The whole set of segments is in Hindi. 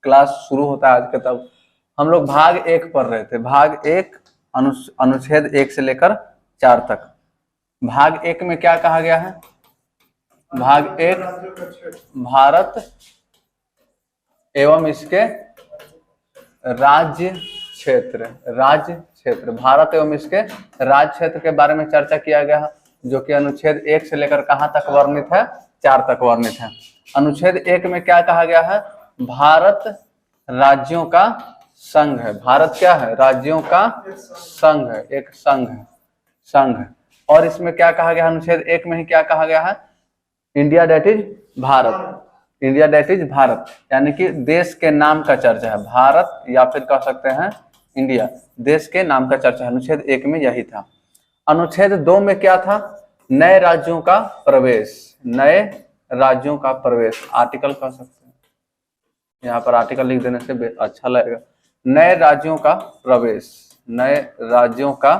क्लास शुरू होता है आज के, तब हम लोग भाग 1 पढ़ रहे थे। भाग 1 अनुच्छेद 1 से लेकर 4 तक। भाग 1 में क्या कहा गया है? भाग 1 भारत एवं इसके राज्य क्षेत्र, भारत एवं इसके राज्य क्षेत्र के बारे में चर्चा किया गया है, जो कि अनुच्छेद 1 से लेकर कहां तक वर्णित है? 4 तक वर्णित है। अनुच्छेद 1 में क्या कहा गया है? भारत राज्यों का संघ है। भारत क्या है? राज्यों का संघ है, एक संघ है। और इसमें क्या कहा गया? अनुच्छेद 1 में ही क्या कहा गया है? India that is Bharat, India that is Bharat, यानी कि देश के नाम का चर्चा है। भारत या फिर कह सकते हैं इंडिया, देश के नाम का चर्चा है। अनुच्छेद 1 में यही था। अनुच्छेद 2 में क्या था? नए राज्यों का प्रवेश, नए राज्यों का प्रवेश, आर्टिकल कह सकते हैं, यहाँ पर आर्टिकल लिख देने से अच्छा लगेगा। नए राज्यों का प्रवेश, नए राज्यों का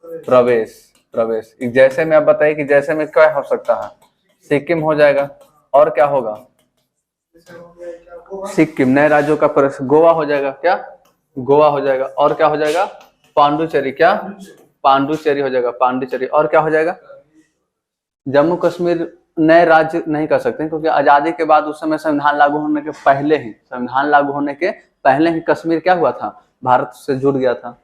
प्रवेश। जैसे में आप बताइए कि जैसे में क्या हो सकता है? सिक्किम हो जाएगा, और क्या होगा? सिक्किम, नए राज्यों का प्रवेश। गोवा हो जाएगा, क्या? गोवा हो जाएगा। और क्या हो जाएगा? पांडुचेरी, क्या? पांडुचेरी हो जाएगा, पांडुचेरी। और क्या हो जाएगा? जम्मू कश्मीर नए राज्य नहीं कर सकते, क्योंकि आजादी के बाद उस समय संविधान लागू होने के पहले ही कश्मीर क्या हुआ था? भारत से जुड़ गया था।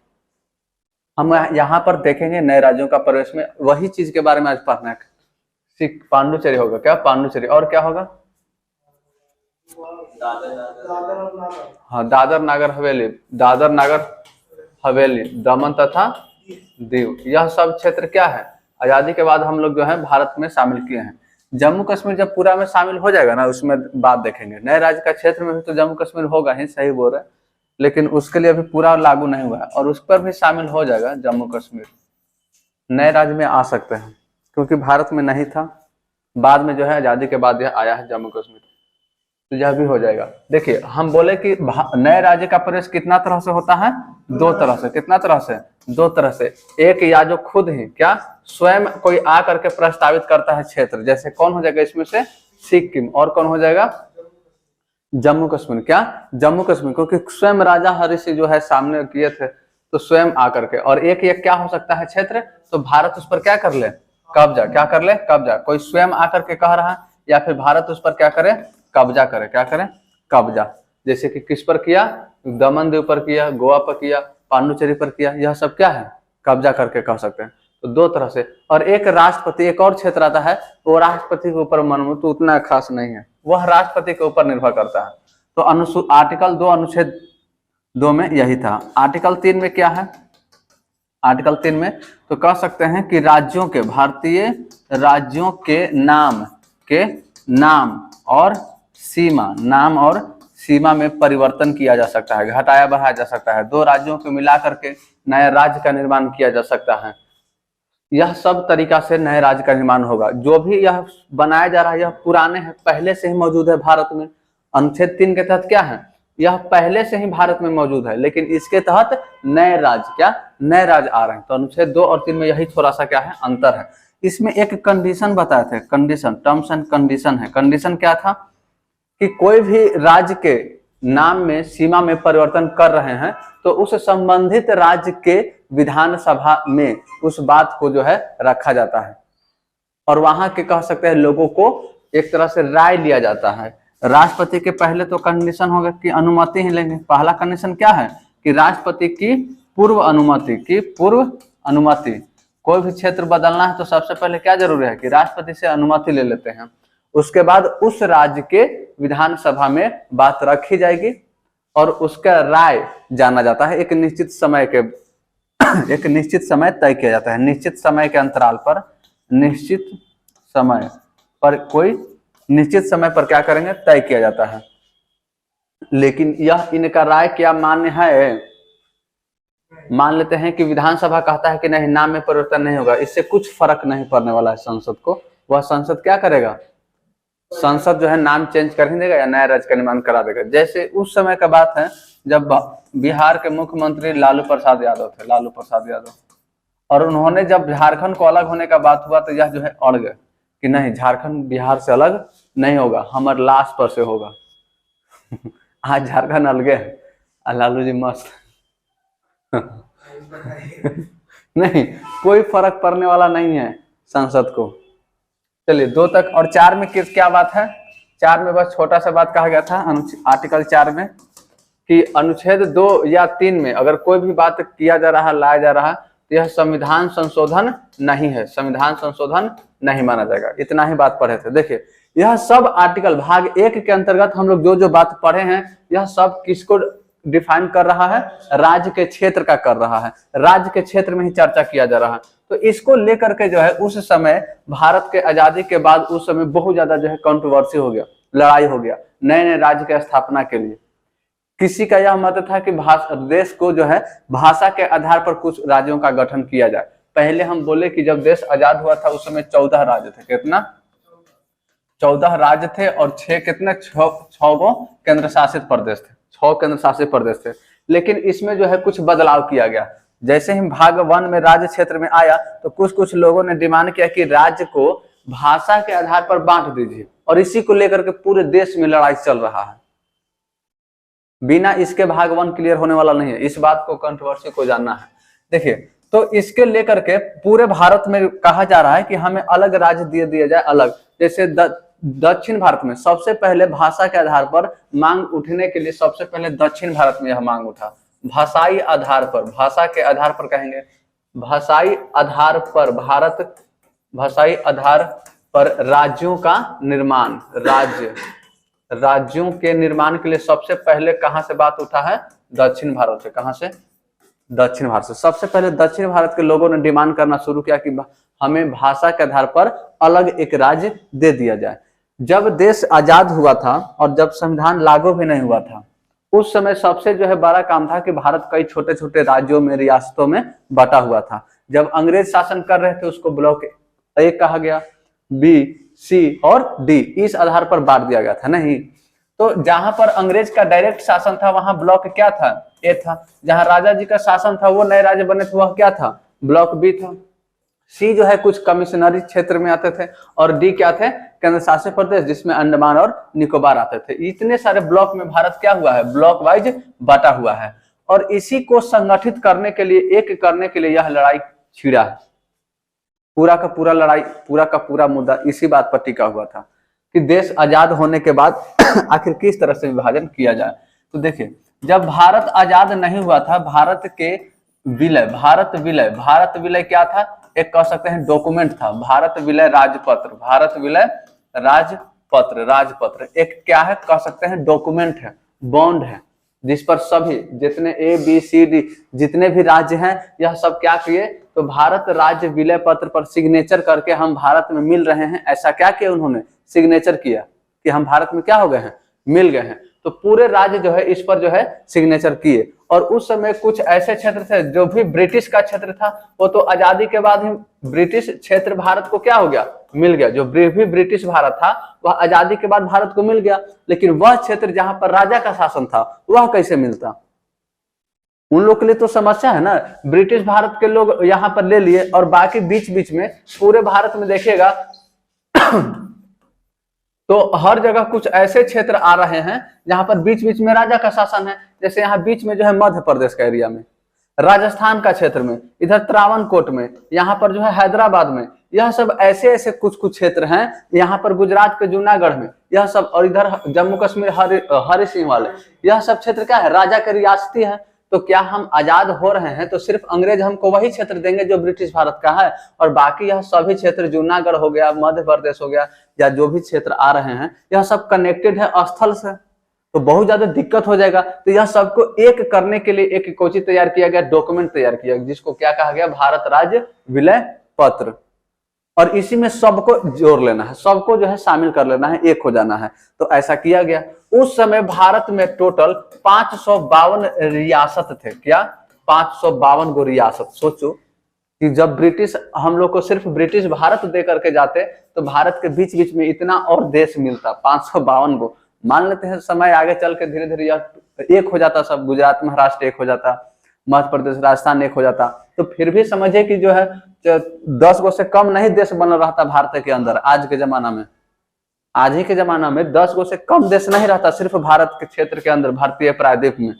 हम यहाँ पर देखेंगे नए राज्यों का प्रवेश में वही चीज के बारे में आज पढ़ना है। पांडुचेरी होगा, क्या? पांडुचेरी। और क्या होगा? हाँ, दादर नागर हवेली, दमन तथा दीव, यह सब क्षेत्र क्या है? आजादी के बाद हम लोग जो है भारत में शामिल किए हैं। जम्मू कश्मीर जब पूरा में शामिल हो जाएगा ना, उसमें बात देखेंगे। नए राज्य का क्षेत्र में भी तो जम्मू कश्मीर होगा ही, सही बोल रहे, लेकिन उसके लिए अभी पूरा लागू नहीं हुआ है, और उस पर भी शामिल हो जाएगा जम्मू कश्मीर। नए राज्य में आ सकते हैं, क्योंकि भारत में नहीं था, बाद में जो है आजादी के बाद यह आया है जम्मू कश्मीर, तो यह भी हो जाएगा। देखिए, हम बोले कि नए राज्य का प्रवेश कितना तरह से होता है? 2 तरह से। कितना तरह से? 2 तरह से। एक, या जो खुद ही क्या स्वयं कोई आ करके प्रस्तावित करता है क्षेत्र, जैसे कौन हो जाएगा इसमें से? सिक्किम। और कौन हो जाएगा? जम्मू कश्मीर, क्या? जम्मू कश्मीर, क्योंकि स्वयं राजा हरि सिंह जो है सामने किए थे, तो स्वयं आकर के। और एक ये क्या हो सकता है क्षेत्र? तो भारत उस पर क्या कर ले? कब्जा। क्या कर ले? कब्जा। कोई स्वयं आकर के कह रहा है, या फिर भारत उस पर क्या करे? कब्जा करे। क्या करे? कब्जा। जैसे कि किस पर किया? दमन दीव पर किया, गोवा पर किया, पांडुचेरी पर किया, यह सब क्या है? कब्जा करके कह सकते हैं। तो 2 तरह से। और एक राष्ट्रपति, एक और क्षेत्र आता है, वो राष्ट्रपति के ऊपर मनमत तो उतना खास नहीं है, वह राष्ट्रपति के ऊपर निर्भर करता है। तो आर्टिकल 2 अनुच्छेद 2 में यही था। आर्टिकल 3 में क्या है? आर्टिकल 3 में तो कह सकते हैं कि राज्यों के, भारतीय राज्यों के नाम और सीमा में परिवर्तन किया जा सकता है, घटाया बढ़ाया जा सकता है। 2 राज्यों को मिला करके नया राज्य का निर्माण किया जा सकता है। यह सब तरीका से नए राज्य का निर्माण होगा। जो भी यह बनाया जा रहा है, यह पुराने हैं, पहले से ही मौजूद है भारत में। अनुच्छेद 3 के तहत क्या है? यह पहले से ही भारत में मौजूद है, लेकिन इसके तहत नए राज्य, क्या? नए राज्य आ रहे हैं। तो अनुच्छेद 2 और 3 में यही थोड़ा सा क्या है? अंतर है। इसमें एक कंडीशन बताए थे, कंडीशन, टर्म्स एंड कंडीशन है। कंडीशन क्या था? कि कोई भी राज्य के नाम में, सीमा में परिवर्तन कर रहे हैं, तो उस संबंधित राज्य के विधानसभा में उस बात को जो है रखा जाता है, और वहां के कह सकते हैं लोगों को एक तरह से राय लिया जाता है। राष्ट्रपति के पहले तो कंडीशन होगा कि अनुमति ही लेंगे। पहला कंडीशन क्या है? कि राष्ट्रपति की पूर्व अनुमति। कोई भी क्षेत्र बदलना है तो सबसे पहले क्या जरूरी है? कि राष्ट्रपति से अनुमति ले लेते हैं। उसके बाद उस राज्य के विधानसभा में बात रखी जाएगी, और उसका राय जाना जाता है। एक निश्चित समय तय किया जाता है, निश्चित समय के अंतराल पर, कोई निश्चित समय पर क्या करेंगे? तय किया जाता है। लेकिन यह इनका राय क्या मान्य है? मान लेते हैं कि विधानसभा कहता है कि नहीं, नाम में परिवर्तन नहीं होगा, इससे कुछ फर्क नहीं पड़ने वाला है संसद को। वह संसद क्या करेगा? संसद जो है नाम चेंज कर ही देगा या नया राज्य का निर्माण करा देगा। जैसे उस समय का बात है जब बिहार के मुख्यमंत्री लालू प्रसाद यादव, और उन्होंने जब झारखंड को अलग होने का बात हुआ, तो यह जो है अड़ गए कि नहीं, झारखंड बिहार से अलग नहीं होगा, हमारे लाश पर से होगा। आज झारखंड अलगे है, लालू जी मस्त। नहीं, कोई फर्क पड़ने वाला नहीं है संसद को। चलिए 2 तक। और 4 में किस क्या बात है? 4 में बस छोटा सा बात कहा गया था आर्टिकल 4 में कि अनुच्छेद 2 या 3 में अगर कोई भी बात किया जा रहा, लाया जा रहा, तो यह संविधान संशोधन नहीं है, संविधान संशोधन नहीं माना जाएगा। इतना ही बात पढ़े थे। देखिए यह सब आर्टिकल भाग 1 के अंतर्गत हम लोग जो जो बात पढ़े हैं, यह सब किसको डिफाइन कर रहा है? राज्य के क्षेत्र का कर रहा है, राज्य के क्षेत्र में ही चर्चा किया जा रहा है। तो इसको लेकर के जो है उस समय भारत के आजादी के बाद उस समय बहुत ज्यादा जो है कंट्रोवर्सी हो गया, लड़ाई हो गया नए नए राज्य की स्थापना के लिए। किसी का यह मत था कि देश को जो है भाषा के आधार पर कुछ राज्यों का गठन किया जाए। पहले हम बोले कि जब देश आजाद हुआ था उस समय 14 राज्य थे। कितना? 14 राज्य थे और 6 कितने 6 गो केंद्र शासित प्रदेश थे, 6 केंद्र शासित प्रदेश थे। लेकिन इसमें जो है कुछ बदलाव किया गया। जैसे ही भाग 1 में राज्य क्षेत्र में आया तो कुछ लोगों ने डिमांड किया कि राज्य को भाषा के आधार पर बांट दीजिए, और इसी को लेकर के पूरे देश में लड़ाई चल रहा है। बिना इसके भाग 1 क्लियर होने वाला नहीं है। इस बात को कंट्रोवर्सी को जानना है। देखिए तो इसके लेकर के पूरे भारत में कहा जा रहा है कि हमें अलग राज्य दिया जाए अलग। जैसे दक्षिण भारत में सबसे पहले भाषा के आधार पर मांग उठने के लिए सबसे पहले दक्षिण भारत में यह मांग उठा। भाषाई आधार पर, भाषा के आधार पर कहेंगे, भाषाई आधार पर भारत, भाषाई आधार पर राज्यों का निर्माण, राज्यों के निर्माण के लिए सबसे पहले कहां से बात उठा है? दक्षिण भारत से। कहां से? दक्षिण भारत से। सबसे पहले दक्षिण भारत के लोगों ने डिमांड करना शुरू किया कि हमें भाषा के आधार पर अलग एक राज्य दे दिया जाए। जब देश आजाद हुआ था और जब संविधान लागू भी नहीं हुआ था, उस समय सबसे जो है बड़ा काम था कि भारत कई छोटे छोटे राज्यों में, रियासतों में बटा हुआ था। जब अंग्रेज शासन कर रहे थे उसको ब्लॉक ए कहा गया, बी, सी और डी, इस आधार पर बांट दिया गया था। नहीं तो जहां पर अंग्रेज का डायरेक्ट शासन था वहां ब्लॉक क्या था? ए था। जहां राजा जी का शासन था वो नए राज्य बने थे वह क्या था? ब्लॉक बी था। सी जो है कुछ कमिश्नरी क्षेत्र में आते थे, और डी क्या थे? केंद्र शासित प्रदेश, जिसमें अंडमान और निकोबार आते थे। इतने सारे ब्लॉक में भारत क्या हुआ है? ब्लॉक वाइज बटा हुआ है। और इसी को संगठित करने के लिए, एक करने के लिए यह लड़ाई छिड़ा है। पूरा का पूरा लड़ाई, पूरा का पूरा मुद्दा इसी बात पर टिका हुआ था कि देश आजाद होने के बाद आखिर किस तरह से विभाजन किया जाए। तो देखिए जब भारत आजाद नहीं हुआ था, भारत के विलय, भारत विलय क्या था? एक कह सकते हैं डॉक्यूमेंट था, भारत विलय राजपत्र, भारत विलय राजपत्र एक क्या है? कह सकते हैं डॉक्यूमेंट है, बॉन्ड है, जिस पर सभी जितने ABCD जितने भी राज्य हैं यह सब क्या किए? तो भारत राज्य विलय पत्र पर सिग्नेचर करके हम भारत में मिल रहे हैं, ऐसा क्या किया उन्होंने? सिग्नेचर किया कि हम भारत में क्या हो गए हैं? मिल गए हैं। तो पूरे राज्य जो है इस पर जो है सिग्नेचर किए। और उस समय कुछ ऐसे क्षेत्र थे जो भी ब्रिटिश का क्षेत्र था, वो तो आजादी के बाद ही ब्रिटिश क्षेत्र भारत को क्या हो गया? मिल गया। जो भी ब्रिटिश भारत था वह आजादी के बाद भारत को मिल गया, लेकिन वह क्षेत्र जहां पर राजा का शासन था वह कैसे मिलता? उन लोग के लिए तो समस्या है ना। ब्रिटिश भारत के लोग यहाँ पर ले लिए और बाकी बीच बीच में पूरे भारत में देखिएगा तो हर जगह कुछ ऐसे क्षेत्र आ रहे हैं जहां पर बीच बीच में राजा का शासन है। जैसे यहाँ बीच में जो है मध्य प्रदेश का एरिया में, राजस्थान का क्षेत्र में, इधर त्रावणकोट में, यहाँ पर जो है हैदराबाद में, यह सब ऐसे ऐसे कुछ क्षेत्र हैं। यहाँ पर गुजरात के जूनागढ़ में यह सब, और इधर जम्मू कश्मीर हरि सिंह वाले, यह सब क्षेत्र क्या है? राजा के रियासती है। तो क्या हम आजाद हो रहे हैं तो सिर्फ अंग्रेज हमको वही क्षेत्र देंगे जो ब्रिटिश भारत का है, और बाकी यह सभी क्षेत्र जूनागढ़ हो गया, मध्य प्रदेश हो गया, या जो भी क्षेत्र आ रहे हैं यह सब कनेक्टेड है स्थल से, तो बहुत ज्यादा दिक्कत हो जाएगा। तो यह सबको एक करने के लिए एक कोची तैयार किया गया, डॉक्यूमेंट तैयार किया गया, जिसको क्या कहा गया? भारत राज्य विलय पत्र। और इसी में सबको जोड़ लेना है, सबको जो है शामिल कर लेना है, एक हो जाना है। तो ऐसा किया गया। उस समय भारत में टोटल 552 रियासत थे। क्या? 552 गो रियासत। सोचो कि जब ब्रिटिश हम लोग को सिर्फ ब्रिटिश भारत दे करके जाते तो भारत के बीच बीच में इतना और देश मिलता, 552 गो। मान लेते हैं समय आगे चल के धीरे धीरे यह एक हो जाता, सब गुजरात महाराष्ट्र एक हो जाता, मध्य प्रदेश राजस्थान एक हो जाता, तो फिर भी समझिए कि जो है 10 गो से कम नहीं देश बन रहा था भारत के अंदर आज के जमाना में। आज ही के जमाना में 10 गो से कम देश नहीं रहता सिर्फ भारत के क्षेत्र के अंदर, भारतीय प्रायद्वीप में।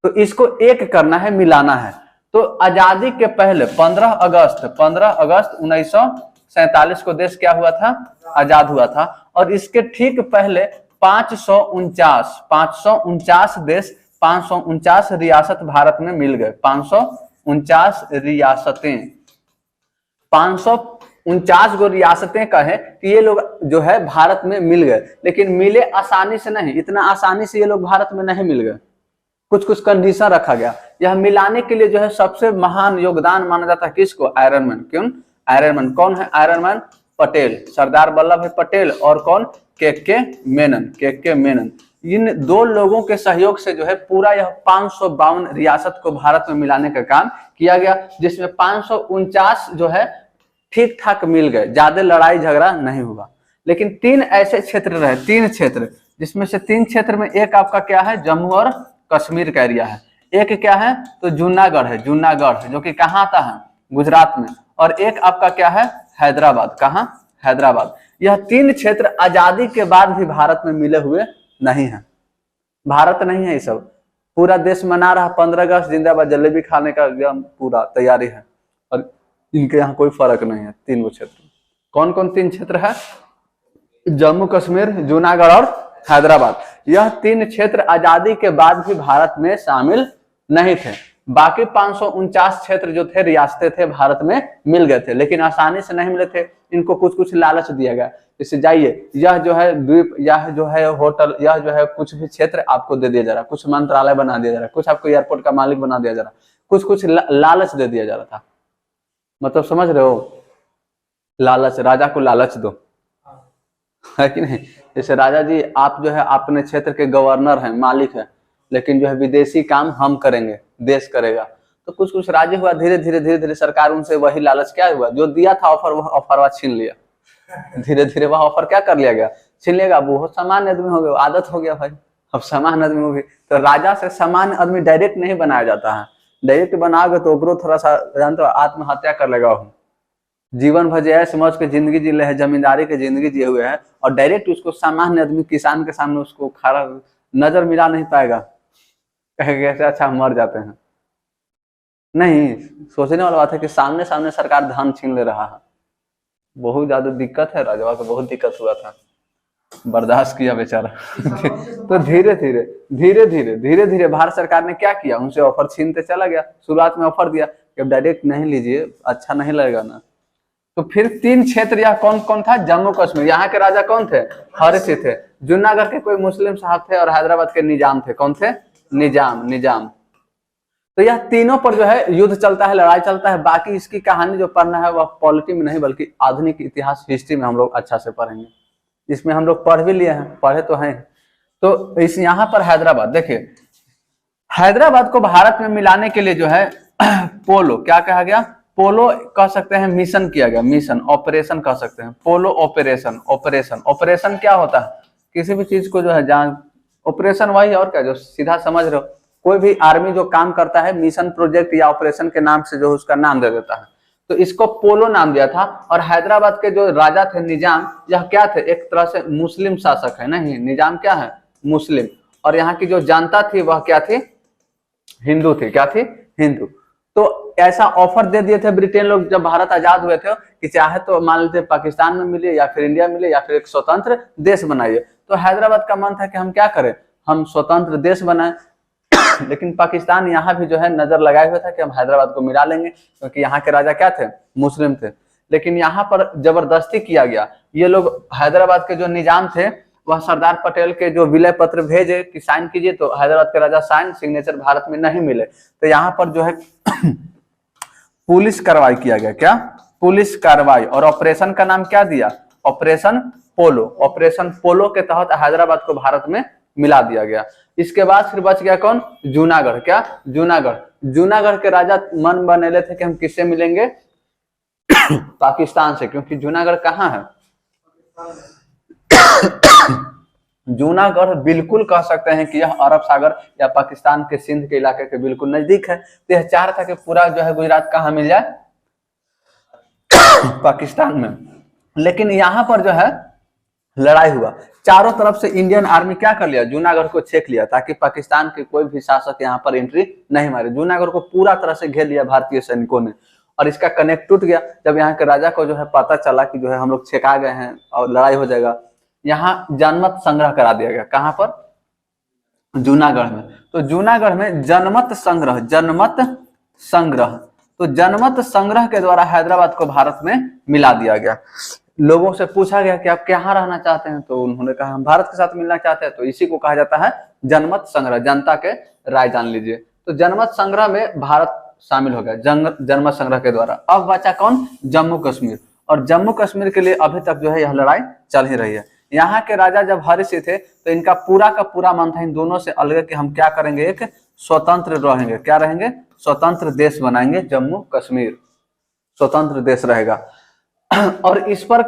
तो इसको एक करना है, मिलाना है। तो आजादी के पहले 15 अगस्त 1947 को देश क्या हुआ था, आजाद हुआ था। और इसके ठीक पहले 549 देश, 549 रियासत भारत में मिल गए। 549 रियासतें, 549 गो रियासतें कहे कि ये लोग जो है भारत में मिल गए, लेकिन मिले आसानी से नहीं, इतना आसानी से ये लोग भारत में नहीं मिल गए, कुछ कुछ कंडीशन रखा गया। यह मिलाने के लिए जो है सबसे महान योगदान माना जाता है किसको, आयरन मैन। क्यों आयरन मैन? कौन है आयरन मैन? पटेल, सरदार वल्लभ भाई पटेल और कौन, के मेनन। इन दो लोगों के सहयोग से जो है पूरा यह 552 रियासत को भारत में मिलाने का काम किया गया, जिसमें 549 जो है ठीक ठाक मिल गए, ज्यादा लड़ाई झगड़ा नहीं हुआ। लेकिन 3 ऐसे क्षेत्र रहे, 3 क्षेत्र, जिसमें से 3 क्षेत्र में एक आपका क्या है, जम्मू और कश्मीर का एरिया है। एक क्या है, तो जूनागढ़ है, जो कि कहाँ आता है, गुजरात में। और एक आपका क्या है, हैदराबाद। कहाँ, हैदराबाद। यह 3 क्षेत्र आजादी के बाद भी भारत में मिले हुए नहीं है, भारत नहीं है। ये सब पूरा देश मना रहा 15 अगस्त जिंदाबाद, जलेबी खाने का एकदम पूरा तैयारी है, और इनके यहाँ कोई फर्क नहीं है। 3 गो क्षेत्र, कौन कौन 3 क्षेत्र है, जम्मू कश्मीर, जूनागढ़ और हैदराबाद। यह 3 क्षेत्र आजादी के बाद भी भारत में शामिल नहीं थे। बाकी 549 क्षेत्र जो थे, रियासतें थे, भारत में मिल गए थे, लेकिन आसानी से नहीं मिले थे। इनको कुछ कुछ लालच दिया गया, जैसे जाइए, यह जो है द्वीप, यह जो है होटल, यह जो है कुछ भी क्षेत्र आपको दे दिया जा रहा, कुछ मंत्रालय बना दिया जा रहा, कुछ आपको एयरपोर्ट का मालिक बना दिया जा रहा, कुछ कुछ लालच दे दिया जा रहा था। मतलब समझ रहे हो, लालच, राजा को लालच दो, है कि नहीं। जैसे राजा जी, आप जो है अपने क्षेत्र के गवर्नर हैं, मालिक हैं, लेकिन जो है विदेशी काम हम करेंगे, देश करेगा। तो कुछ कुछ राज्य हुआ, धीरे धीरे सरकार उनसे वही लालच क्या हुआ, जो दिया था ऑफर, वह ऑफर छीन लिया। धीरे धीरे वह ऑफर क्या कर लिया गया, छीन लिया। वो सामान्य आदमी हो गया, आदत हो गया भाई, अब सामान्य आदमी हो गई। तो राजा से सामान्य आदमी डायरेक्ट नहीं बनाया जाता है, डायरेक्ट बनाओगे तो ओकरो थोड़ा सा जानते हो आत्महत्या कर लेगा। जीवन भर ऐश मौज के जिंदगी जी है, जमींदारी की जिंदगी जिए हुए हैं, और डायरेक्ट उसको सामान्य आदमी, किसान के सामने उसको खड़ा नजर मिला नहीं पाएगा, कहेगा अच्छा हम मर जाते हैं। नहीं, सोचने वाला बात है कि सामने सामने सरकार धान छीन ले रहा है। बहुत ज्यादा दिक्कत है, राजवा को बहुत दिक्कत हुआ था, बर्दाश्त किया बेचारा। तो धीरे धीरे भारत सरकार ने क्या किया, उनसे ऑफर छीनते चला गया। शुरुआत में ऑफर दिया कि अब डायरेक्ट नहीं लीजिए, अच्छा नहीं लगेगा ना। तो फिर 3 क्षेत्र यह कौन कौन था, जम्मू कश्मीर, यहाँ के राजा कौन थे, हर्षि थे। जूनागढ़ के कोई मुस्लिम साहब थे, और हैदराबाद के निजाम थे। कौन थे, निजाम। तो यह तीनों पर जो है युद्ध चलता है, लड़ाई चलता है। बाकी इसकी कहानी जो पढ़ना है वह पॉलिटी में नहीं, बल्कि आधुनिक इतिहास, हिस्ट्री में हम लोग अच्छा से पढ़ेंगे। इसमें हम लोग पढ़ भी लिए हैं, पढ़े तो हैं। तो इस यहाँ पर हैदराबाद देखिए, हैदराबाद को भारत में मिलाने के लिए जो है पोलो, क्या कहा गया, पोलो कह सकते हैं, मिशन किया गया, मिशन, ऑपरेशन कह सकते हैं, पोलो ऑपरेशन। ऑपरेशन क्या होता है, किसी भी चीज को जो है जान, ऑपरेशन वही और क्या, जो सीधा समझ रहे हो। कोई भी आर्मी जो काम करता है मिशन, प्रोजेक्ट या ऑपरेशन के नाम से जो उसका नाम दे देता है, तो इसको पोलो नाम दिया था। और हैदराबाद के जो राजा थे, निजाम, यह क्या थे, एक तरह से मुस्लिम शासक है। नहीं, निजाम क्या है, मुस्लिम। और यहाँ की जो जनता थी वह क्या थी, हिंदू थी। क्या थी, हिंदू। तो ऐसा ऑफर दे दिए थे ब्रिटेन लोग जब भारत आजाद हुए थे, कि चाहे तो मान लीजिए पाकिस्तान में मिले, या फिर इंडिया मिले, या फिर एक स्वतंत्र देश बनाइए। तो हैदराबाद का मन था कि हम क्या करें, हम स्वतंत्र देश बनाए। लेकिन पाकिस्तान यहाँ भी जो है नजर लगाए हुए था कि हम हैदराबाद को मिला लेंगे, क्योंकि यहाँ के राजा क्या थे, मुस्लिम थे। लेकिन यहाँ पर जबरदस्ती किया गया। ये लोग हैदराबाद के जो निजाम थे, वह सरदार पटेल के जो विलय पत्र भेजे कि साइन कीजिए, तो हैदराबाद के राजा साइन, सिग्नेचर भारत में नहीं मिले। तो यहाँ पर जो है पुलिस कार्रवाई किया गया। क्या, पुलिस कार्रवाई। और ऑपरेशन का नाम क्या दिया, ऑपरेशन पोलो। ऑपरेशन पोलो के तहत हैदराबाद को भारत में मिला दिया गया। इसके बाद फिर बच गया कौन, जूनागढ़। क्या, जूनागढ़ के राजा मन बनेले थे कि हम किससे मिलेंगे, पाकिस्तान से, क्योंकि जूनागढ़ कहाँ है, जूनागढ़ बिल्कुल कह सकते हैं कि यह अरब सागर या पाकिस्तान के सिंध के इलाके के बिल्कुल नजदीक है। तो यह चाह रहा था कि पूरा जो है गुजरात कहाँ मिल जाए, पाकिस्तान में। लेकिन यहाँ पर जो है लड़ाई हुआ, चारों तरफ से इंडियन आर्मी क्या कर लिया, जूनागढ़ को छेक लिया ताकि पाकिस्तान के कोई भी शासक यहाँ पर एंट्री नहीं मारे। जूनागढ़ को पूरा तरह से घेर लिया भारतीय सैनिकों ने और इसका कनेक्ट टूट गया। जब यहाँ के राजा को जो है पता चला कि जो है हम लोग छेका गए हैं और लड़ाई हो जाएगा, यहाँ जनमत संग्रह करा दिया गया। कहाँ पर, जूनागढ़ में। तो जूनागढ़ में जनमत संग्रह, जनमत संग्रह, तो जनमत संग्रह के द्वारा हैदराबाद को भारत में मिला दिया गया। लोगों से पूछा गया कि आप कहाँ रहना चाहते हैं, तो उन्होंने कहा हम भारत के साथ मिलना चाहते हैं। तो इसी को कहा जाता है जनमत संग्रह, जनता के राय जान लीजिए। तो जनमत संग्रह में भारत शामिल हो गया जनमत संग्रह के द्वारा। अब बचा कौन, जम्मू कश्मीर। और जम्मू कश्मीर के लिए अभी तक जो है यह लड़ाई चल ही रही है। यहाँ के राजा जब हर्षित थे तो इनका पूरा का पूरा मन था इन दोनों से अलग कि हम क्या करेंगे, एक स्वतंत्र रहेंगे। क्या रहेंगे, स्वतंत्र देश बनाएंगे, जम्मू कश्मीर स्वतंत्र देश रहेगा। और इस पर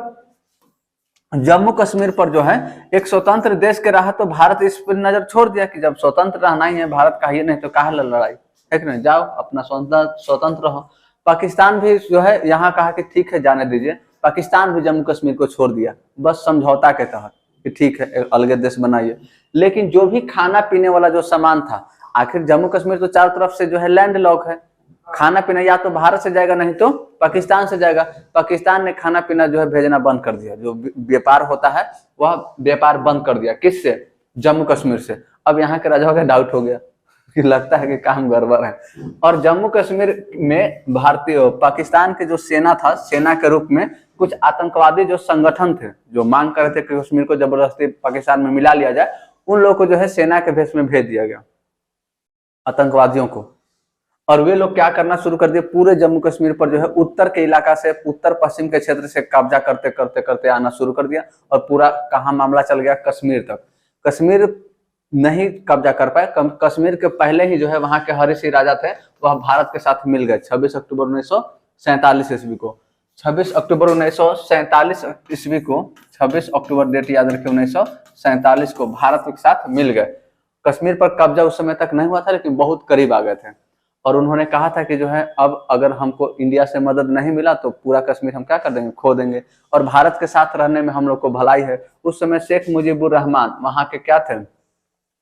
जम्मू कश्मीर पर जो है एक स्वतंत्र देश के रहा, तो भारत इस पर नजर छोड़ दिया कि जब स्वतंत्र रहना ही है भारत का ही, नहीं तो कहाँ लड़ाई है कि नहीं, जाओ अपना स्वतंत्र रहो। पाकिस्तान भी जो है यहाँ कहा कि ठीक है जाने दीजिए, पाकिस्तान भी जम्मू कश्मीर को छोड़ दिया बस समझौता के तहत कि ठीक है अलग देश बनाइए। लेकिन जो भी खाना पीने वाला जो सामान था, आखिर जम्मू कश्मीर तो चारों तरफ से जो है लैंड लॉक है, खाना पीना या तो भारत से जाएगा नहीं तो पाकिस्तान से जाएगा। पाकिस्तान ने खाना पीना जो है भेजना बंद कर दिया, जो व्यापार होता है वह व्यापार बंद कर दिया। किससे, जम्मू कश्मीर से। अब यहाँ के राजाओं का डाउट हो गया कि लगता है कि काम गड़बड़ है। और जम्मू कश्मीर में भारतीय पाकिस्तान के जो सेना था, सेना के रूप में कुछ आतंकवादी जो संगठन थे जो मांग कर रहे थे कि कश्मीर को जबरदस्ती पाकिस्तान में मिला लिया जाए, उन लोगों को जो है सेना के भेष में भेज दिया गया, आतंकवादियों को। और वे लोग क्या करना शुरू कर दिए, पूरे जम्मू कश्मीर पर जो है उत्तर के इलाका से, उत्तर पश्चिम के क्षेत्र से कब्जा करते करते करते आना शुरू कर दिया। और पूरा कहाँ मामला चल गया, कश्मीर तक। कश्मीर नहीं कब्जा कर पाए, कश्मीर के पहले ही जो है वहां के हरिसिंह राजा थे वह भारत के साथ मिल गए 26 अक्टूबर 1947 ईस्वी को। 26 अक्टूबर 1947 ईस्वी को, 26 अक्टूबर डेट याद रखिए, 1947 को भारत के साथ मिल गए। कश्मीर पर कब्जा उस समय तक नहीं हुआ था लेकिन बहुत करीब आ गए थे। और उन्होंने कहा था कि जो है अब अगर हमको इंडिया से मदद नहीं मिला तो पूरा कश्मीर हम क्या कर देंगे, खो देंगे। और भारत के साथ रहने में हम लोग को भलाई है। उस समय शेख मुजीबुर रहमान वहां के क्या थे,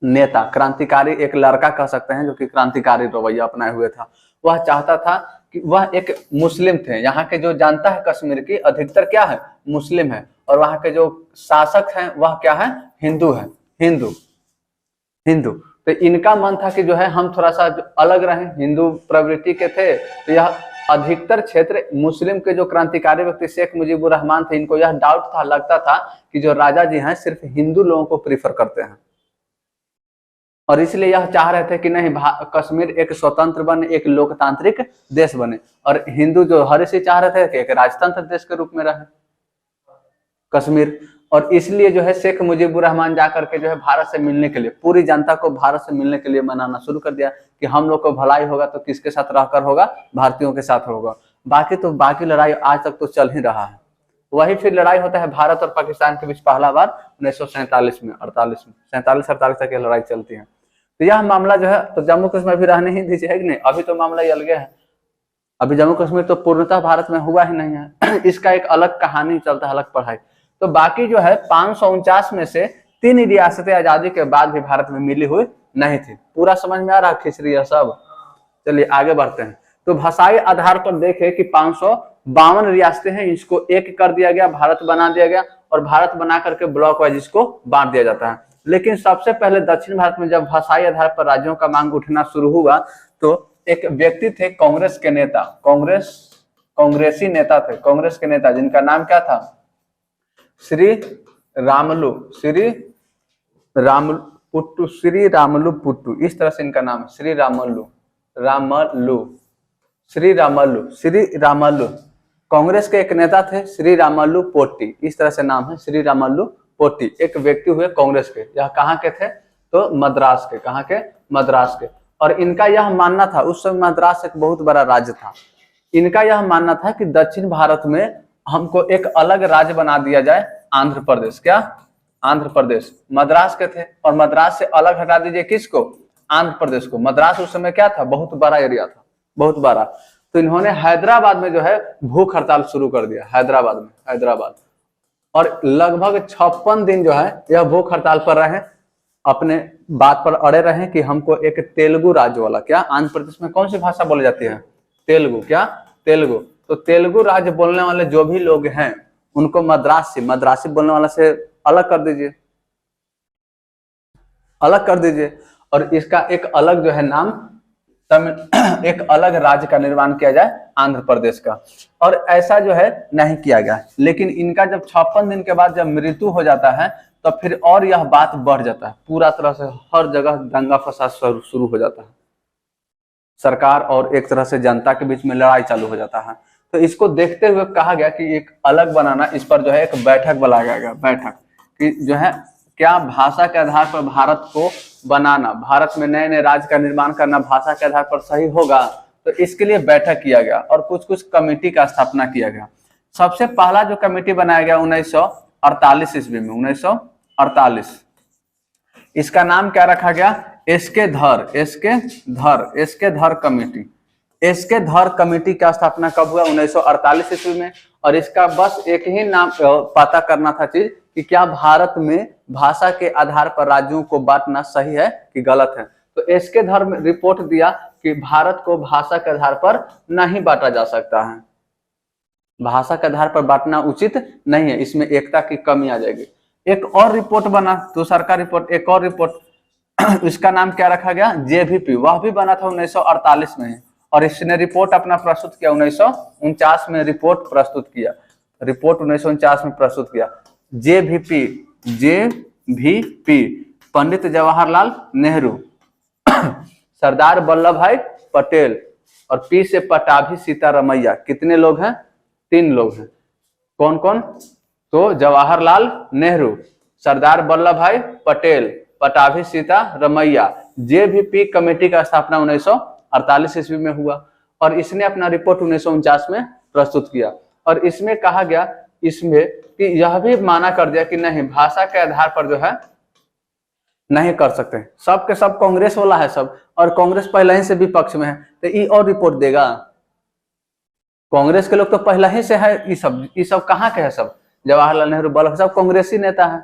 नेता, क्रांतिकारी, एक लड़का कह सकते हैं जो कि क्रांतिकारी रवैया अपनाए हुए था। वह चाहता था कि वह एक मुस्लिम थे। यहाँ के जो जनता है कश्मीर की अधिकतर क्या है, मुस्लिम है। और वहाँ के जो शासक हैं वह क्या है, हिंदू है, हिंदू। तो इनका मन था कि जो है हम थोड़ा सा अलग रहें, हिंदू प्रवृत्ति के थे। तो यह अधिकतर क्षेत्र मुस्लिम के जो क्रांतिकारी व्यक्ति शेख मुजीबुर रहमान थे, इनको यह डाउट था, लगता था कि जो राजा जी हैं सिर्फ हिंदू लोगों को प्रीफर करते हैं। और इसलिए यह चाह रहे थे कि नहीं कश्मीर एक स्वतंत्र बने, एक लोकतांत्रिक देश बने। और हिंदू जो हर्षिंह चाह रहे थे कि एक राजतंत्र देश के रूप में रहे कश्मीर। और इसलिए जो है शेख मुजीबुर रहमान जाकर के जो है भारत से मिलने के लिए, पूरी जनता को भारत से मिलने के लिए मनाना शुरू कर दिया कि हम लोग को भलाई होगा तो किसके साथ रहकर होगा, भारतीयों के साथ होगा। बाकी लड़ाई आज तक तो चल ही रहा है। वही फिर लड़ाई होता है भारत और पाकिस्तान के बीच पहला बार 1947 में, 47 तक ये लड़ाई चलती है। तो यह मामला जो है, तो जम्मू कश्मीर भी रहने ही दीजिए, है कि नहीं। अभी तो मामला ही अलग है, अभी जम्मू कश्मीर तो पूर्णतः भारत में हुआ ही नहीं है। इसका एक अलग कहानी चलता है, अलग पढ़ाई। तो बाकी जो है 549 में से 3 रियासतें आजादी के बाद भी भारत में मिली हुई नहीं थी। पूरा समझ में आ रहा खिचड़ी है सब। चलिए आगे बढ़ते हैं। तो भाषाई आधार पर देखें कि 552 रियासतें हैं, इसको एक कर दिया गया, भारत बना दिया गया। और भारत बना करके ब्लॉक वाइज इसको बांट दिया जाता है। लेकिन सबसे पहले दक्षिण भारत में जब भाषाई आधार पर राज्यों का मांग उठना शुरू हुआ तो एक व्यक्ति थे, कांग्रेस के नेता, कांग्रेसी नेता थे, कांग्रेस के नेता जिनका नाम क्या था, श्री रामुलु पुट्टू, इस तरह से इनका नाम है, श्री रामुलु। कांग्रेस के एक नेता थे श्री रामुलु पोट्टी, इस तरह से नाम है, श्री रामुलु पोट्टी। एक व्यक्ति हुए कांग्रेस के, यह कहाँ के थे, तो मद्रास के, कहाँ के, मद्रास के। और इनका यह मानना था, उस समय मद्रास एक बहुत बड़ा राज्य था, इनका यह मानना था कि दक्षिण भारत में हमको एक अलग राज्य बना दिया जाए, आंध्र प्रदेश। क्या, आंध्र प्रदेश। मद्रास के थे और मद्रास से अलग हटा दीजिए किसको, आंध्र प्रदेश को। मद्रास उस समय क्या था, बहुत बड़ा एरिया था, बहुत बड़ा। तो इन्होंने हैदराबाद में जो है भूख हड़ताल शुरू कर दिया, हैदराबाद में, और लगभग 56 दिन जो है यह भूख हड़ताल पर रहे, अपने बात पर अड़े रहे कि हमको एक तेलुगु राज्य वाला, क्या आंध्र प्रदेश में कौन सी भाषा बोली जाती है? तेलुगु, क्या तेलुगु। तो तेलुगु राज्य बोलने वाले जो भी लोग हैं उनको मद्रासी बोलने वाला से अलग कर दीजिए, अलग कर दीजिए, और इसका एक अलग जो है नाम एक अलग राज्य का निर्माण किया जाए, आंध्र प्रदेश का। और ऐसा जो है नहीं किया गया, लेकिन इनका जब 56 दिन के बाद जब मृत्यु हो जाता है तो फिर और यह बात बढ़ जाता है, पूरा तरह से हर जगह दंगा फसाद शुरू हो जाता है, सरकार और एक तरह से जनता के बीच में लड़ाई चालू हो जाता है। तो इसको देखते हुए कहा गया कि एक अलग बनाना, इस पर जो है एक बैठक बुलाया गया, बैठक कि जो है क्या भाषा के आधार पर भारत को बनाना, भारत में नए नए राज्य का निर्माण करना भाषा के आधार पर सही होगा। तो इसके लिए बैठक किया गया और कुछ कुछ कमेटी का स्थापना किया गया। सबसे पहला जो कमेटी बनाया गया 1948 ईस्वी में, 1948, इसका नाम क्या रखा गया? एसके धर कमेटी। एसके धर कमेटी का स्थापना कब हुआ? 1948 ईस्वी में। और इसका बस एक ही नाम पता करना था चीज कि क्या भारत में भाषा के आधार पर राज्यों को बांटना सही है कि गलत है। तो एसके धर में रिपोर्ट दिया कि भारत को भाषा के आधार पर नहीं बांटा जा सकता है, भाषा के आधार पर बांटना उचित नहीं है, इसमें एकता की कमी आ जाएगी। एक और रिपोर्ट बना, दूसरा का रिपोर्ट, एक और रिपोर्ट इसका नाम क्या रखा गया? जेवीपी। वह भी बना था 1948 में, और इसने रिपोर्ट अपना प्रस्तुत किया 1949 में, रिपोर्ट प्रस्तुत किया, रिपोर्ट 1949 में प्रस्तुत किया। जेवीपी पंडित जवाहरलाल नेहरू, सरदार वल्लभ भाई पटेल और पी से पटाभी सीतारमैया। कितने लोग हैं? 3 लोग हैं। कौन कौन? तो जवाहरलाल नेहरू, सरदार वल्लभ भाई पटेल, पटाभी सीतारमैया। जेवीपी कमेटी का स्थापना 1948 ईस्वी में हुआ और इसने अपना रिपोर्ट 1949 में प्रस्तुत किया। और इसमें कहा गया, इसमें कि यह भी माना कर दिया कि नहीं, भाषा के आधार पर जो है नहीं कर सकते। सब के सब कांग्रेस वाला है सब, और कांग्रेस पहले ही से विपक्ष में है, तो ये और रिपोर्ट देगा। कांग्रेस के लोग तो पहले ही से है, ये सब कहाँ के है? सब जवाहरलाल नेहरू, वल्लभ, सब कांग्रेसी नेता है।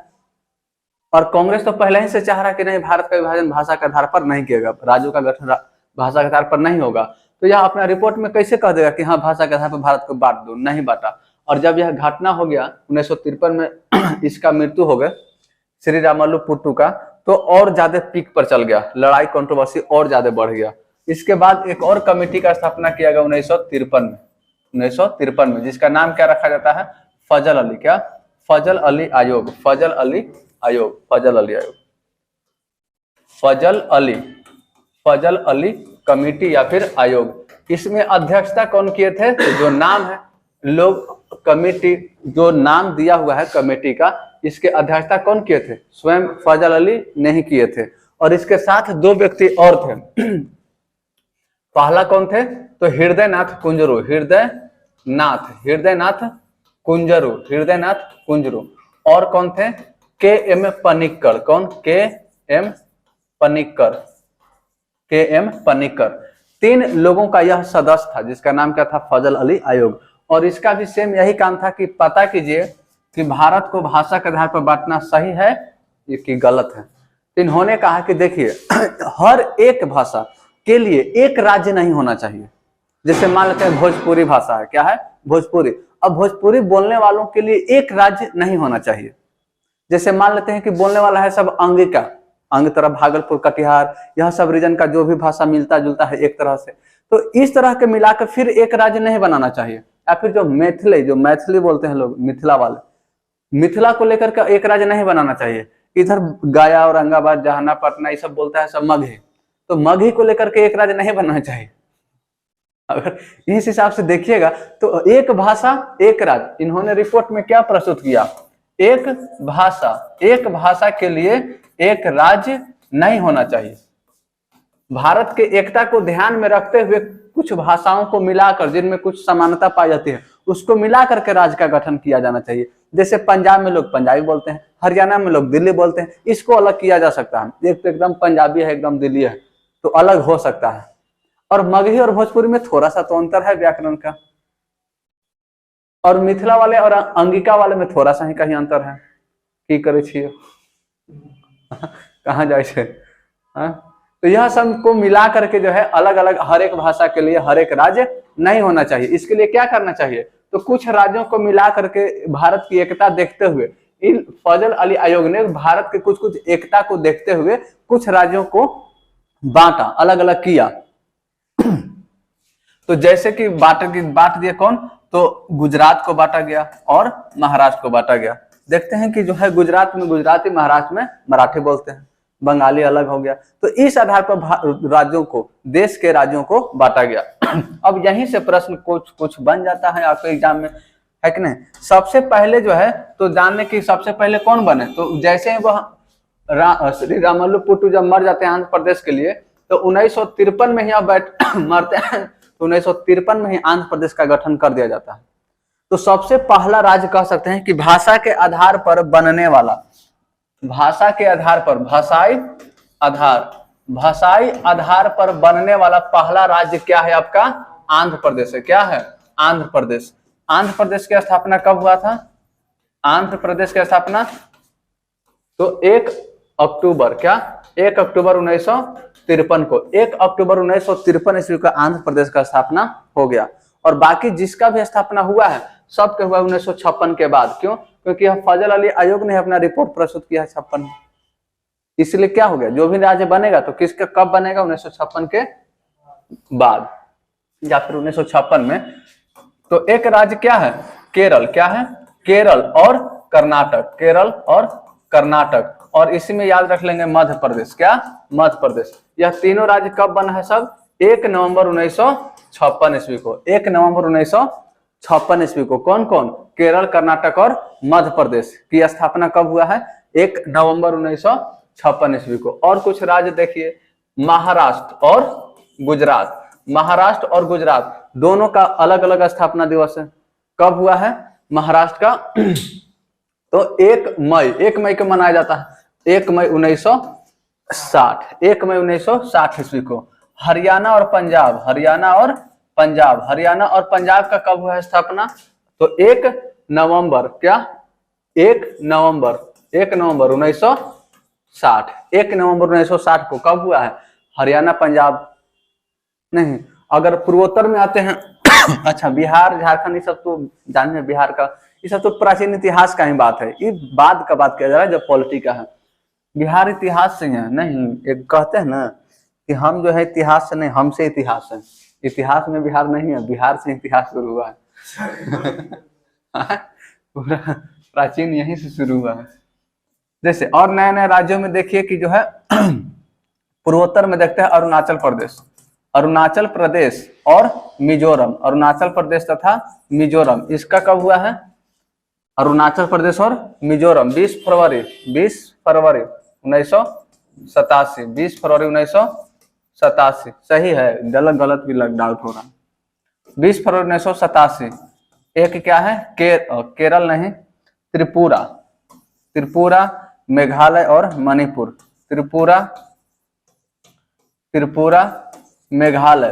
और कांग्रेस तो पहले ही से चाह रहा कि नहीं, भारत का विभाजन भाषा के आधार पर नहीं किएगा, राज्यों का गठन भाषा के आधार पर नहीं होगा। तो यह अपना रिपोर्ट में कैसे कह देगा कि हाँ भाषा के आधार पर भारत को बांट दो? नहीं बांटा। और जब यह घटना हो गया 1953 में इसका मृत्यु हो गया, श्री रामल्लू पुट्टू का, तो और ज्यादा पीक पर चल गया, लड़ाई कंट्रोवर्सी और ज्यादा बढ़ गया। इसके बाद एक और कमेटी का स्थापना किया गया 1953 में, जिसका नाम क्या रखा जाता है? फजल अली, क्या? फजल अली आयोग, फजल अली आयोग, फजल अली आयोग, फजल अली कमेटी या फिर आयोग। इसमें अध्यक्षता कौन किए थे? तो जो नाम है लोग, कमेटी जो नाम दिया हुआ है कमेटी का, इसके अध्यक्षता कौन किए थे? स्वयं फजल अली नहीं किए थे, और इसके साथ 2 व्यक्ति और थे। पहला कौन थे? तो हृदयनाथ कुंजरू। और कौन थे? के.एम. पनिक्कर। कौन? के.एम. पनिक्कर। 3 लोगों का यह सदस्य था, जिसका नाम क्या था? फजल अली आयोग। और इसका भी सेम यही काम था कि पता कीजिए कि भारत को भाषा के आधार पर बांटना सही है कि गलत है। इन्होंने कहा कि देखिए, हर एक भाषा के लिए एक राज्य नहीं होना चाहिए। जैसे मान लेते हैं भोजपुरी भाषा है, क्या है? भोजपुरी। अब भोजपुरी बोलने वालों के लिए एक राज्य नहीं होना चाहिए। जैसे मान लेते हैं कि बोलने वाला है सब अंगिका, अंग तरफ भागलपुर, कटिहार, यह सब रीजन का जो भी भाषा मिलता जुलता है एक तरह से, तो इस तरह के मिलाकर फिर एक राज्य नहीं बनाना चाहिए। या फिर जो मैथिली बोलते हैं लोग, मिथिला वाले, मिथिला को लेकर के एक राज्य नहीं बनाना चाहिए। इधर गया, औरंगाबाद, जहाना, पटना, ये सब बोलता है सब मगही, तो मगही को लेकर के एक राज्य नहीं बनाना चाहिए। अगर इस हिसाब से देखिएगा तो एक भाषा एक राज्य, इन्होंने रिपोर्ट में क्या प्रस्तुत किया? एक भाषा के लिए एक राज्य नहीं होना चाहिए। भारत के एकता को ध्यान में रखते हुए कुछ भाषाओं को मिलाकर, जिनमें कुछ समानता पाई जाती है, उसको मिला करके राज्य का गठन किया जाना चाहिए। जैसे पंजाब में लोग पंजाबी बोलते हैं, हरियाणा में लोग दिल्ली बोलते हैं, इसको अलग किया जा सकता है। एक तो एकदम पंजाबी है, एकदम दिल्ली है, तो अलग हो सकता है। और मगही और भोजपुरी में थोड़ा सा तो अंतर है व्याकरण का। और मिथिला वाले और अंगिका वाले में थोड़ा सा ही कहीं अंतर है की करे छिए कहाँ जाए छे तो यह सब को मिला करके जो है अलग अलग हर एक भाषा के लिए हर एक राज्य नहीं होना चाहिए। इसके लिए क्या करना चाहिए, तो कुछ राज्यों को मिला करके भारत की एकता देखते हुए इन फजल अली आयोग ने भारत के कुछ कुछ एकता को देखते हुए कुछ राज्यों को बांटा, अलग अलग किया। तो जैसे कि बांट दिया कौन, तो गुजरात को बांटा गया और महाराष्ट्र को बांटा गया। देखते हैं कि जो है गुजरात में गुजराती, महाराष्ट्र में मराठी बोलते हैं, बंगाली अलग हो गया। तो इस आधार पर राज्यों को, देश के राज्यों को बांटा गया। अब यहीं से प्रश्न कुछ बन जाता है आपके एग्जाम में, है कि नहीं। सबसे पहले जो है तो जानने की सबसे पहले कौन बने, तो जैसे वह श्री रामल्लु पुट्टू जब मर जाते हैं आंध्र प्रदेश के लिए, तो 1953 में ही आप मरते हैं, तो 1953 में ही आंध्र प्रदेश का गठन कर दिया जाता है। तो सबसे पहला राज्य कह सकते हैं कि भाषा के आधार पर बनने वाला, भाषा के आधार पर, भाषाई आधार पर बनने वाला पहला राज्य क्या है आपका, आंध्र प्रदेश है। क्या है, आंध्र प्रदेश। आंध्र प्रदेश की स्थापना कब हुआ था, आंध्र प्रदेश की स्थापना तो 1 अक्टूबर, क्या 1 अक्टूबर 1953 को, 1 अक्टूबर 1953 ईस्वी को आंध्र प्रदेश का स्थापना हो गया। और बाकी जिसका भी स्थापना हुआ है सब के हुआ 1956 के बाद। क्यों, क्योंकि यह फजल अली आयोग ने अपना रिपोर्ट प्रस्तुत किया है 56 में, इसलिए क्या हो गया, जो भी राज्य बनेगा तो किसका कब बनेगा, 1956 के बाद या फिर 1956 में। तो एक राज्य क्या है, केरल। क्या है, केरल और कर्नाटक, केरल और कर्नाटक, और इसी में याद रख लेंगे मध्य प्रदेश। क्या, मध्य प्रदेश। यह तीनों राज्य कब बना है सब, 1 नवंबर 1956 ईस्वी को, 1 नवंबर 1956 ईस्वी को। कौन कौन, केरल, कर्नाटक और मध्य प्रदेश की स्थापना कब हुआ है, 1 नवंबर 1956 ईस्वी को। और कुछ राज्य देखिए, महाराष्ट्र और गुजरात, महाराष्ट्र और गुजरात दोनों का अलग अलग स्थापना दिवस है। कब हुआ है महाराष्ट्र का, तो 1 मई को मनाया जाता है, 1 मई 1960, 1 मई 1960 ईस्वी को। हरियाणा और पंजाब, हरियाणा और पंजाब का कब हुआ है स्थापना, तो 1 नवंबर, क्या 1 नवंबर 1960, 1 नवंबर 1960 को कब हुआ है, हरियाणा पंजाब नहीं। अगर पूर्वोत्तर में आते हैं अच्छा बिहार झारखंड, ये सब तो जानते हैं, बिहार का ये सब तो प्राचीन इतिहास का ही बात है, ये बाद का बात किया जा रहा है जब पॉलिटी का है। बिहार इतिहास से है नहीं, एक कहते हैं ना कि हम जो है इतिहास से नहीं, हमसे इतिहास है। इतिहास में बिहार नहीं है, बिहार से इतिहास शुरू हुआ है पूरा प्राचीन यहीं से शुरू हुआ है। जैसे और नए नए राज्यों में देखिए कि जो है पूर्वोत्तर में देखते हैं अरुणाचल प्रदेश, अरुणाचल प्रदेश और मिजोरम, अरुणाचल प्रदेश तथा मिजोरम, इसका कब हुआ है, अरुणाचल प्रदेश और मिजोरम 20 फरवरी 1987, 20 फरवरी 1987, सही है, गलत भी डाउट हो रहा, 20 फरवरी 1987। एक क्या है, केरल नहीं, त्रिपुरा, मेघालय और मणिपुर, त्रिपुरा मेघालय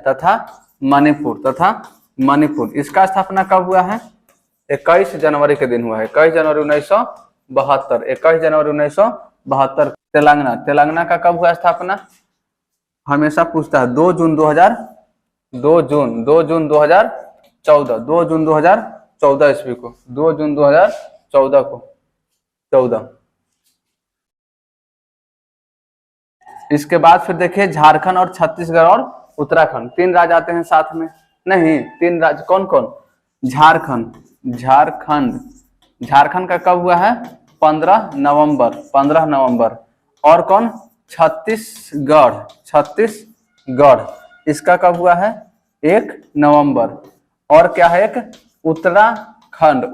तथा मणिपुर, इसका स्थापना कब हुआ है, 21 जनवरी के दिन हुआ है, 21 जनवरी 1972, 21 जनवरी 1972। तेलंगाना का कब हुआ स्थापना, हमेशा पूछता है 2 जून 2014 ईस्वी को, 2 जून 2014 को, 14। इसके बाद फिर देखिए झारखंड और छत्तीसगढ़ और उत्तराखंड, 3 राज्य आते हैं साथ में, नहीं 3 राज्य कौन कौन, झारखंड का कब हुआ है, 15 नवंबर। और कौन, छत्तीसगढ़, इसका कब हुआ है, 1 नवंबर। और क्या है, एक उत्तराखंड,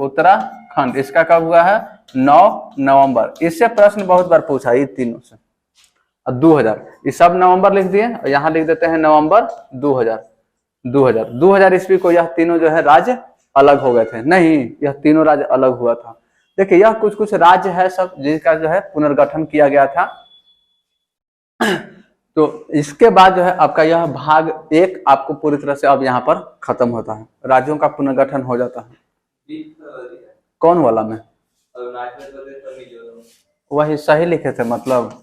इसका कब हुआ है, 9 नवंबर। इससे प्रश्न बहुत बार पूछा ये तीनों से। 2000, ये सब नवंबर लिख दिए और यहाँ लिख देते हैं नवंबर 2000 ईस्वी को यह तीनों जो है राज्य अलग हो गए थे, नहीं यह तीनों राज्य अलग हुआ था। देखिए यह कुछ राज्य है सब जिनका जो है पुनर्गठन किया गया था तो इसके बाद जो है आपका यह भाग 1 आपको पूरी तरह से अब यहाँ पर खत्म होता है, राज्यों का पुनर्गठन हो जाता है। कौन वाला में? वही सही लिखे थे, मतलब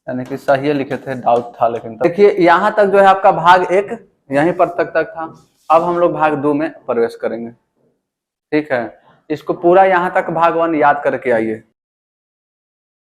यानी कि सही लिखे थे, डाउट था लेकिन। देखिए यहाँ तक जो है आपका भाग 1 यहीं पर तक था। अब हम लोग भाग 2 में प्रवेश करेंगे। ठीक है, इसको पूरा यहाँ तक भाग 1 याद करके आइए।